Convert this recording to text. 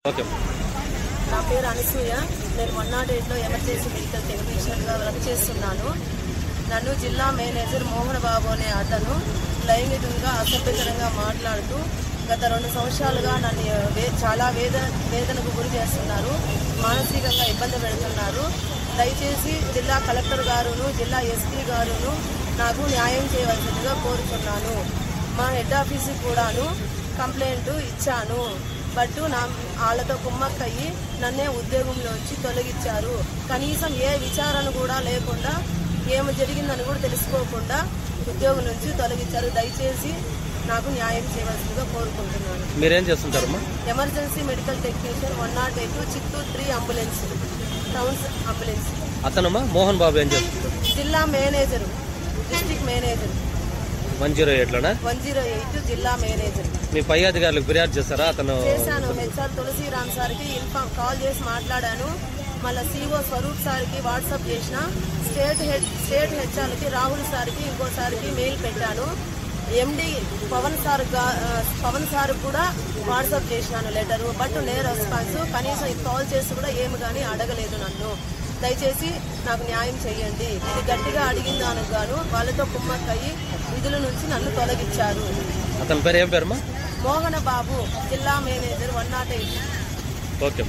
Okay. నా పేరు అనసూయ. నేను 108లో ఎమర్జెన్సీ మెడికల్ టెక్నీషియన్గా వర్క్ చేస్తున్నాను. నన్ను జిల్లా మేనేజర్ మోహన్ బాబు అనే అతను లైంగికంగా అసభ్యకరంగా మాట్లాడుతూ గత 2 సంవత్సరాలుగా నన్ను చాలా వేదనకు గురి చేస్తున్నారు, మానసికంగా ఇబ్బంది పెడుతున్నారు. దయచేసి జిల్లా కలెక్టర్ గారును జిల్లా ఎస్పీ గారును నాకు న్యాయం చేయవలసిందిగా కోరుతున్నాను. మా హెడ్ ఆఫీస్కి కూడాను కంప్లైంట్ ఇచ్చాను. బట్ వాళ్ళతో కుమ్మక్కయ్యి నన్నే ఉద్యోగంలోంచి తొలగించారు. కనీసం ఏ విచారణ కూడా లేకుండా ఏమి జరిగిందని కూడా తెలుసుకోకుండా ఉద్యోగం నుంచి తొలగించారు. దయచేసి నాకు న్యాయం చేయవలసిందిగా కోరుకుంటున్నాను. మీరేం చేస్తుంటారమ్మా? Emergency medical technician 108 Chittoor 3 ambulance, towns ambulance. అతనమ్మా మోహన్ బాబు ఏం చేస్తుంటారు? జిల్లా మేనేజర్, డిస్ట్రిక్ట్ మేనేజర్. 108లోనా? 108 జిల్లా మేనేజర్. మీ పై అధికారులకు ఫిర్యాదు చేస్తారా? అతను చేశాను. హెచ్ఆర్ తులసిరామ్ సార్కి కాల్ చేసి మాట్లాడాను. మళ్ళీ సిఓ స్వరూప్ సార్కి వాట్సాప్ చేసిన. స్టేట్ హెచ్ఆర్కి రాహుల్ సార్కి ఇంకోసారికి మెయిల్ పెట్టాను. ఎండి పవన్ సార్ కూడా వాట్సాప్ చేసినాను లెటరు. బట్ నే రెస్పాన్స్. కనీసం కాల్ చేసి కూడా ఏమి కానీ అడగలేదు నన్ను. దయచేసి నాకు న్యాయం చేయండి. ఇది గట్టిగా అడిగిన దానికి గాను వాళ్ళతో కుమ్మక్కయ్యి విధుల నుంచి నన్ను తొలగించారు. అతని పేరు ఏం పేరమ్మా? మోహన బాబు, జిల్లా మేనేజర్ 108. ఓకే.